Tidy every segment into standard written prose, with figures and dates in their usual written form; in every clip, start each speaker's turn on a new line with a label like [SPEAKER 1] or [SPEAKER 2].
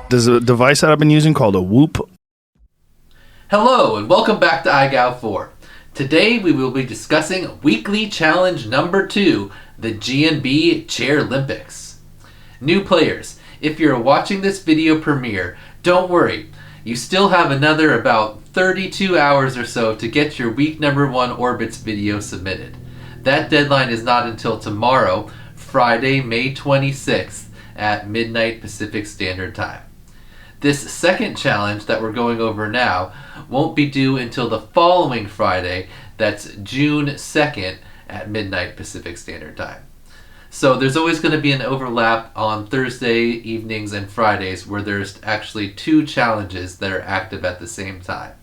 [SPEAKER 1] There's a device that I've been using called a Whoop.
[SPEAKER 2] Hello and welcome back to IGOW4. Today we will be discussing weekly challenge number 2, the GNB Chair-lympics. New players, if you're watching this video premiere, don't worry. You still have another about 32 hours or so to get your week number 1 orbits video submitted. That deadline is not until tomorrow, Friday, May 26th at midnight Pacific Standard Time. This second challenge that we're going over now won't be due until the following Friday, that's June 2nd at midnight Pacific Standard Time. So there's always going to be an overlap on Thursday evenings and Fridays where there's actually 2 challenges that are active at the same time.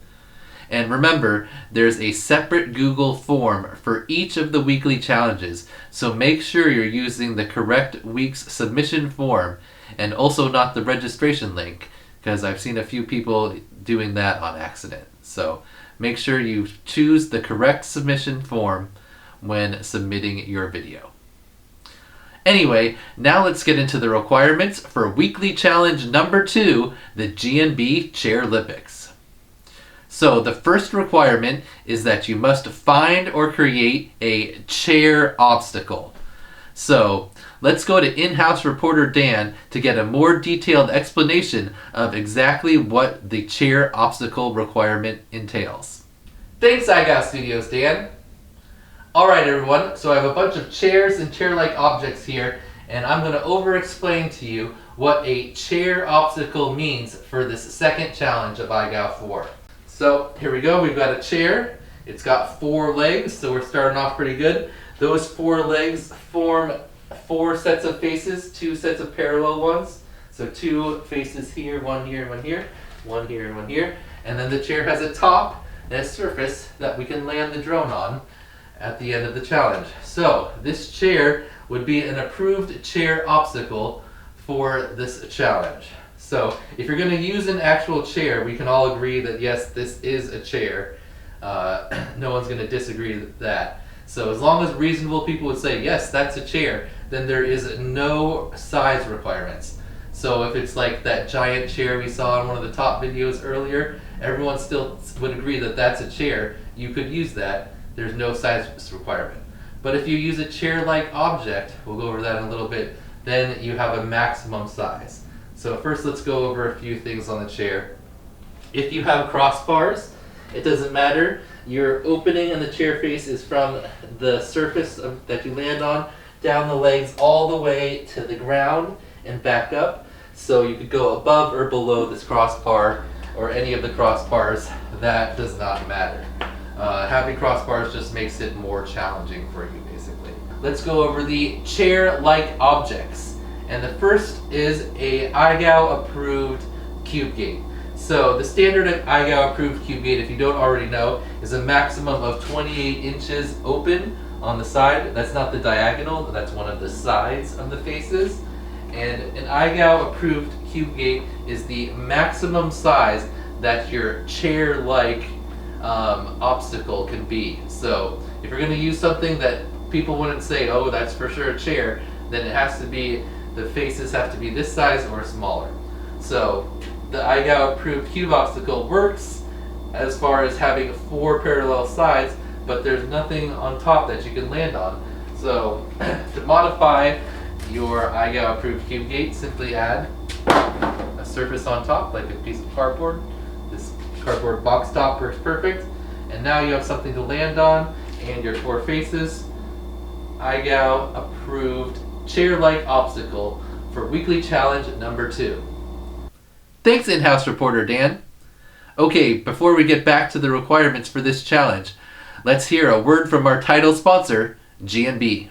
[SPEAKER 2] And remember, there's a separate Google form for each of the weekly challenges, so make sure you're using the correct week's submission form and also not the registration link, because I've seen a few people doing that on accident. So make sure you choose the correct submission form when submitting your video. Anyway, now let's get into the requirements for weekly challenge number 2, the GNB Chair-lympics. So the first requirement is that you must find or create a chair obstacle. So let's go to in-house reporter Dan to get a more detailed explanation of exactly what the chair obstacle requirement entails. Thanks, IGOW Studios, Dan. Alright everyone, so I have a bunch of chairs and chair-like objects here, and I'm going to over-explain to you what a chair obstacle means for this second challenge of IGOW4. So here we go, we've got a chair. It's got 4 legs, so we're starting off pretty good. Those 4 legs form 4 sets of faces, 2 sets of parallel ones. So 2 faces here, 1 here, 1 here, 1 here, and 1 here. And then the chair has a top and a surface that we can land the drone on at the end of the challenge. So this chair would be an approved chair obstacle for this challenge. So if you're going to use an actual chair, we can all agree that yes, this is a chair. No one's going to disagree with that. So as long as reasonable people would say, yes, that's a chair, then there is no size requirements. So if it's like that giant chair we saw in one of the top videos earlier, everyone still would agree that that's a chair. You could use that. There's no size requirement. But if you use a chair-like object, we'll go over that in a little bit, then you have a maximum size. So first let's go over a few things on the chair. If you have crossbars, it doesn't matter. Your opening in the chair face is from the surface that you land on, down the legs all the way to the ground and back up. So you could go above or below this crossbar or any of the crossbars. That does not matter. Having crossbars just makes it more challenging for you, basically. Let's go over the chair-like objects. And the first is a IGOW approved cube gate. So the standard IGOW approved cube gate, if you don't already know, is a maximum of 28 inches open on the side. That's not the diagonal, that's one of the sides of the faces. And an IGOW approved cube gate is the maximum size that your chair-like obstacle can be. So if you're going to use something that people wouldn't say, oh, that's for sure a chair, then it has to be, the faces have to be this size or smaller. So the IGOW approved cube obstacle works as far as having 4 parallel sides, but there's nothing on top that you can land on. So to modify your IGOW approved cube gate, simply add a surface on top, like a piece of cardboard. This cardboard box top works perfect. And now you have something to land on and your 4 faces. IGOW approved chair-like obstacle for weekly challenge number 2. Thanks, in-house reporter Dan. Okay, before we get back to the requirements for this challenge, let's hear a word from our title sponsor, GNB.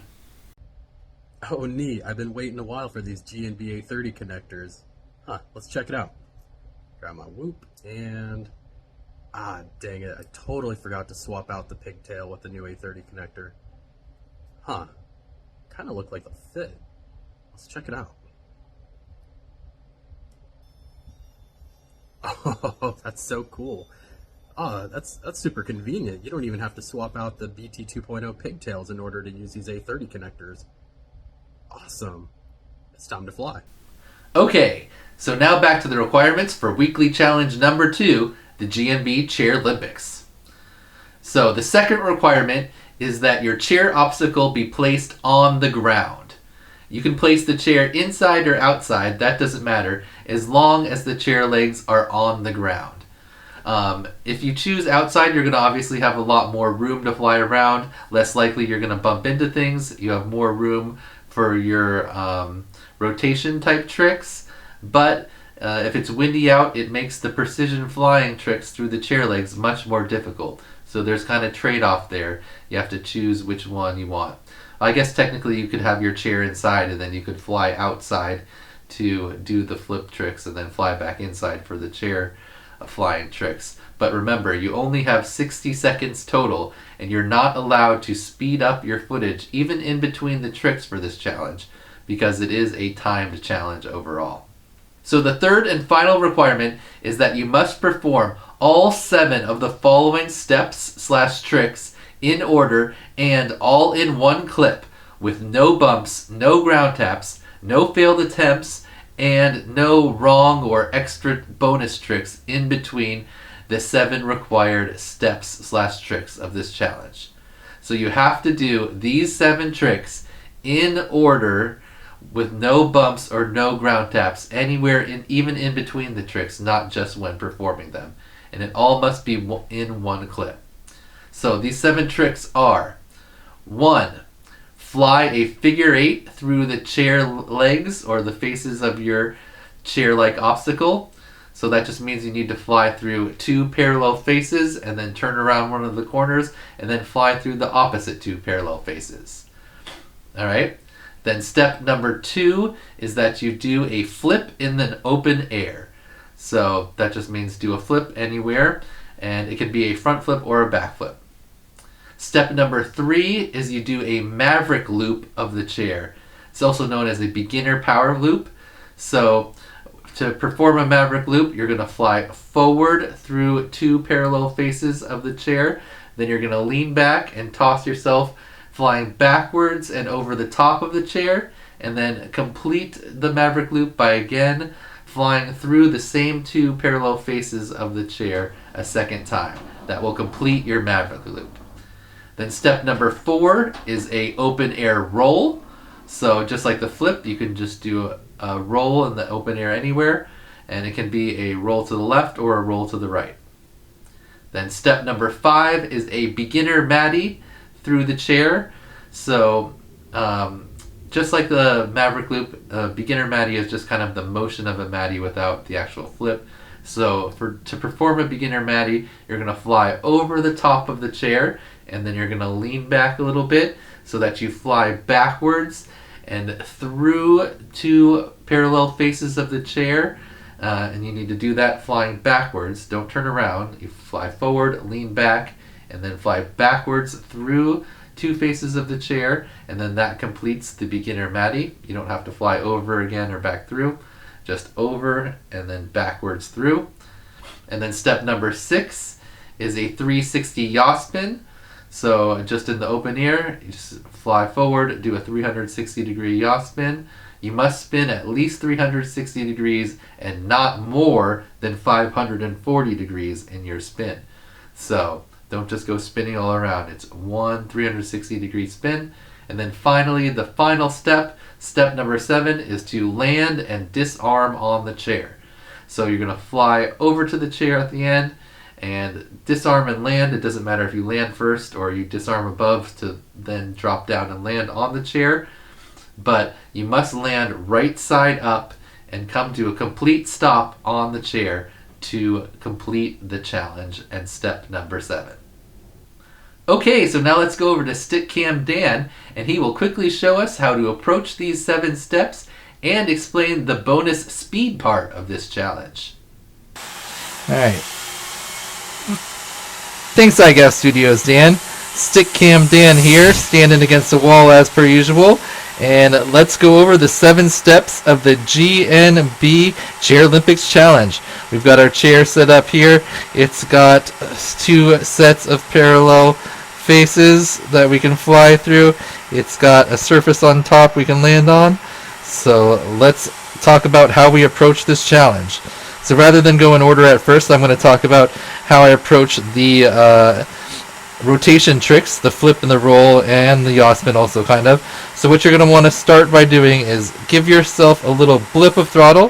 [SPEAKER 3] Oh neat, I've been waiting a while for these GNB A30 connectors. Let's check it out. Grab my Whoop and... dang it, I totally forgot to swap out the pigtail with the new A30 connector. Kind of look like they'll fit. Let's check it out. Oh, that's so cool. That's super convenient. You don't even have to swap out the BT 2.0 pigtails in order to use these A30 connectors. Awesome. It's time to fly.
[SPEAKER 2] Okay, so now back to the requirements for weekly challenge number 2, the GNB Chair-lympics. So the second requirement is that your chair obstacle be placed on the ground. You can place the chair inside or outside, that doesn't matter, as long as the chair legs are on the ground. If you choose outside, you're going to obviously have a lot more room to fly around, less likely you're going to bump into things, you have more room for your rotation type tricks, but if it's windy out, it makes the precision flying tricks through the chair legs much more difficult. So there's kind of trade-off there. You have to choose which one you want. I guess technically you could have your chair inside and then you could fly outside to do the flip tricks and then fly back inside for the chair flying tricks. But remember, you only have 60 seconds total and you're not allowed to speed up your footage even in between the tricks for this challenge because it is a timed challenge overall. So the third and final requirement is that you must perform all 7 of the following steps/tricks in order and all in one clip with no bumps, no ground taps, no failed attempts, and no wrong or extra bonus tricks in between the 7 required steps/tricks of this challenge. So you have to do these 7 tricks in order with no bumps or no ground taps anywhere even in between the tricks, not just when performing them. And it all must be in one clip. So these 7 tricks are: 1. Fly a figure 8 through the chair legs or the faces of your chair-like obstacle. So that just means you need to fly through 2 parallel faces and then turn around one of the corners and then fly through the opposite 2 parallel faces. Alright? Then step number 2 is that you do a flip in the open air. So that just means do a flip anywhere, and it can be a front flip or a back flip. Step number 3 is you do a maverick loop of the chair. It's also known as a beginner power loop. So to perform a maverick loop, you're going to fly forward through 2 parallel faces of the chair. Then you're going to lean back and toss yourself flying backwards and over the top of the chair, and then complete the maverick loop by again flying through the same 2 parallel faces of the chair a second time. That will complete your maverick loop. Then step number 4 is a open air roll. So just like the flip, you can just do a roll in the open air anywhere, and it can be a roll to the left or a roll to the right. Then step number 5 is a beginner Matty through the chair. So just like the maverick loop, beginner Matty is just kind of the motion of a Matty without the actual flip. So to perform a beginner Matty, you're going to fly over the top of the chair, and then you're going to lean back a little bit so that you fly backwards and through 2 parallel faces of the chair. And you need to do that flying backwards. Don't turn around. You fly forward, lean back, and then fly backwards through 2 faces of the chair, and then that completes the beginner Matty. You don't have to fly over again or back through, just over and then backwards through. And then step number 6 is a 360 yaw spin. So just in the open air, you just fly forward, do a 360 degree yaw spin. You must spin at least 360 degrees and not more than 540 degrees in your spin. So don't just go spinning all around. It's one 360 degree spin. And then finally, the final step, step number 7, is to land and disarm on the chair. So you're going to fly over to the chair at the end and disarm and land. It doesn't matter if you land first or you disarm above to then drop down and land on the chair. But you must land right side up and come to a complete stop on the chair to complete the challenge and step number 7. Okay, so now let's go over to Stickcam Dan, and he will quickly show us how to approach these 7 steps and explain the bonus speed part of this challenge.
[SPEAKER 4] Alright. Thanks, IGOW Studios, Dan. Stickcam Dan here, standing against the wall as per usual. And let's go over the 7 steps of the GNB Chair-lympics challenge. We've got our chair set up here. It's got 2 sets of parallel faces that we can fly through. It's got a surface on top we can land on. So let's talk about how we approach this challenge. So rather than go in order at first, I'm going to talk about how I approach the rotation tricks, the flip and the roll, and the yaw spin also kind of. So what you're going to want to start by doing is give yourself a little blip of throttle,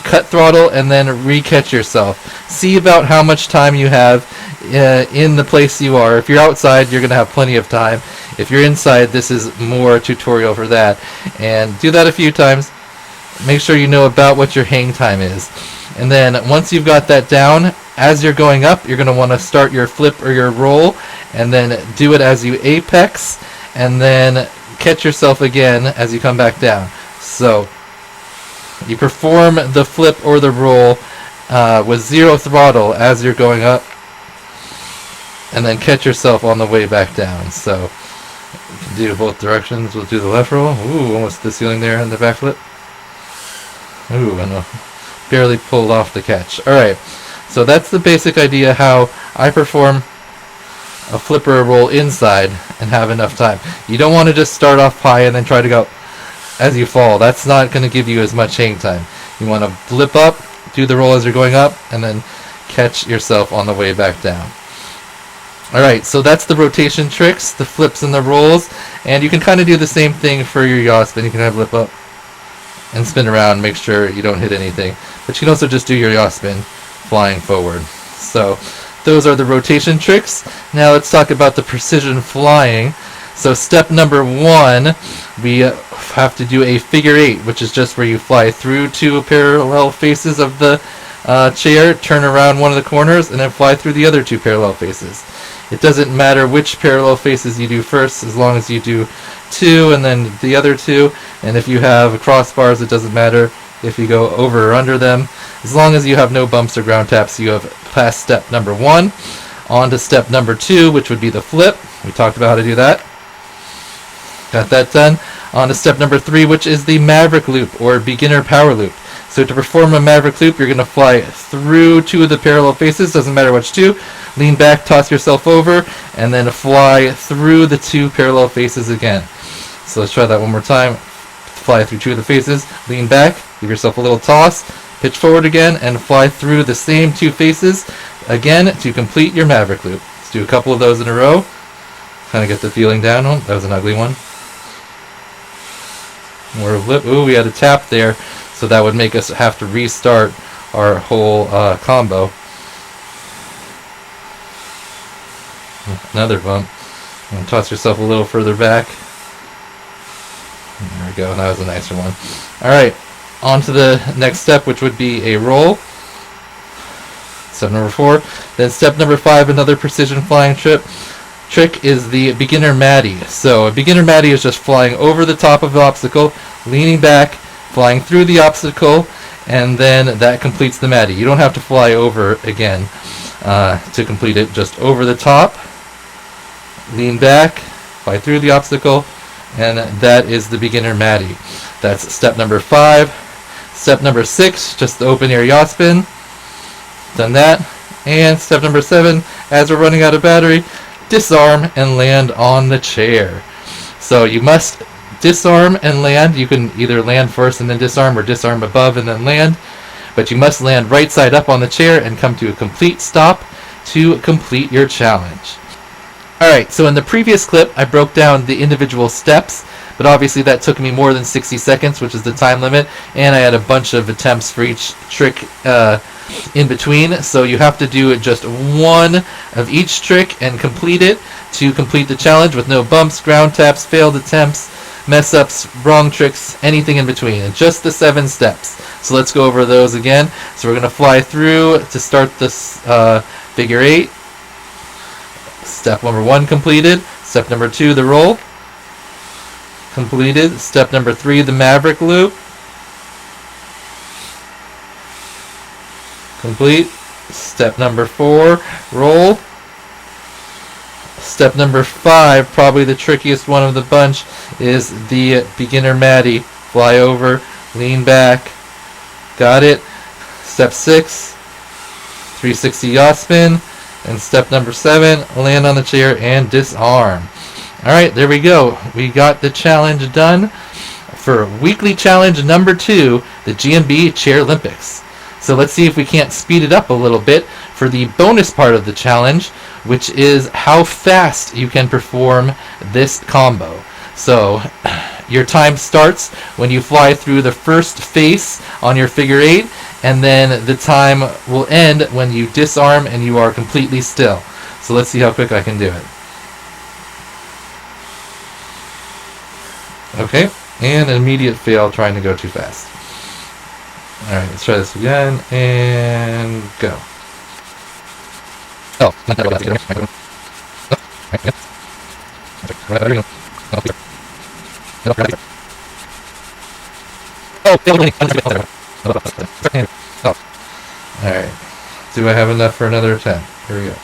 [SPEAKER 4] cut throttle, and then re-catch yourself. See about how much time you have in the place you are. If you're outside, you're going to have plenty of time. If you're inside, this is more tutorial for that. And do that a few times. Make sure you know about what your hang time is. And then once you've got that down, as you're going up, you're going to want to start your flip or your roll, and then do it as you apex, and then catch yourself again as you come back down. So you perform the flip or the roll with 0 throttle as you're going up, and then catch yourself on the way back down. So you can do both directions. We'll do the left roll. Ooh, almost the ceiling there in the back flip. Ooh, I know. Barely pulled off the catch. Alright, so that's the basic idea how I perform a flip or a roll inside and have enough time. You don't want to just start off high and then try to go as you fall. That's not going to give you as much hang time. You want to flip up, do the roll as you're going up, and then catch yourself on the way back down. Alright, so that's the rotation tricks, the flips and the rolls, and you can kind of do the same thing for your yaw spin. You can have flip up and spin around, make sure you don't hit anything. But you can also just do your yaw spin flying forward. So those are the rotation tricks. Now let's talk about the precision flying. So step number 1, we have to do a figure 8, which is just where you fly through 2 parallel faces of the chair, turn around one of the corners, and then fly through the other 2 parallel faces. It doesn't matter which parallel faces you do first, as long as you do 2 and then the other 2. And if you have crossbars, it doesn't matter if you go over or under them. As long as you have no bumps or ground taps, you have passed step number 1. On to step number 2, which would be the flip. We talked about how to do that. Got that done. On to step number 3, which is the maverick loop or beginner power loop. So to perform a maverick loop, you're going to fly through 2 of the parallel faces, doesn't matter which 2. Lean back, toss yourself over, and then fly through the 2 parallel faces again. So let's try that one more time. Fly through 2 of the faces, lean back, give yourself a little toss, pitch forward again, and fly through the same 2 faces again to complete your maverick loop. Let's do a couple of those in a row. Kind of get the feeling down. Oh, that was an ugly one. More flip. Ooh, we had a tap there, so that would make us have to restart our whole combo. Another bump. And toss yourself a little further back. There we go. That was a nicer one. Alright, on to the next step, which would be a roll. Step number 4. Then step number 5, another precision flying trick is the beginner Matty. So a beginner Matty is just flying over the top of the obstacle, leaning back, flying through the obstacle, and then that completes the Matty. You don't have to fly over again to complete it. Just over the top, lean back, fly through the obstacle, and that is the beginner Matty. That's step number 5. Step number 6, just the open air yaw spin. Done that. And step number 7, as we're running out of battery, disarm and land on the chair. So you must disarm and land. You can either land first and then disarm, or disarm above and then land. But you must land right side up on the chair and come to a complete stop to complete your challenge. Alright, so in the previous clip, I broke down the individual steps, but obviously that took me more than 60 seconds, which is the time limit, and I had a bunch of attempts for each trick in between, so you have to do just one of each trick and complete it to complete the challenge with no bumps, ground taps, failed attempts, mess ups, wrong tricks, anything in between, and just the 7 steps. So let's go over those again. So we're going to fly through to start this figure 8. Step number 1 completed. Step number 2, the roll. Completed. Step number 3, the maverick loop. Complete. Step number 4, roll. Step number 5, probably the trickiest one of the bunch, is the beginner Matty. Fly over, lean back. Got it. Step 6, 360 yaw spin. And step number 7, land on the chair and disarm. Alright, there we go. We got the challenge done. for weekly challenge number 2, the GNB Chair-lympics. So let's see if we can't speed it up a little bit for the bonus part of the challenge, which is how fast you can perform this combo. So your time starts when you fly through the first face on your figure 8, and then the time will end when you disarm and you are completely still. So let's see how quick I can do it. Okay, and an immediate fail trying to go too fast. Alright, let's try this again, and go. Oh, not that way. Alright, do I have enough for another attempt? Here we go.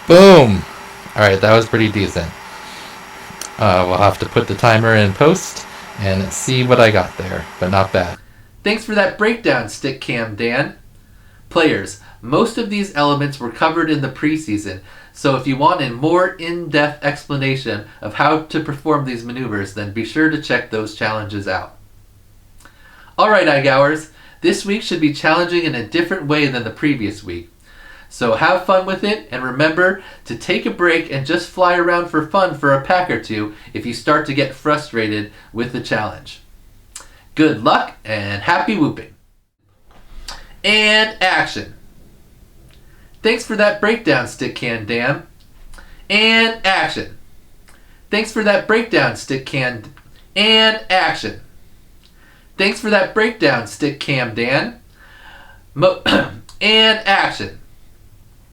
[SPEAKER 4] Boom! Alright, that was pretty decent. We'll have to put the timer in post and see what I got there, but not bad.
[SPEAKER 2] Thanks for that breakdown, Stick Cam Dan. Players, most of these elements were covered in the preseason, so if you want a more in-depth explanation of how to perform these maneuvers, then be sure to check those challenges out. Alright, IGOWers, this week should be challenging in a different way than the previous week. So have fun with it, and remember to take a break and just fly around for fun for a pack or two if you start to get frustrated with the challenge. Good luck and happy whooping. And action. Thanks for that breakdown, Stick Can Dan. And action. Thanks for that breakdown, Stick Can. And action. Thanks for that breakdown, Stick Cam Dan. And action.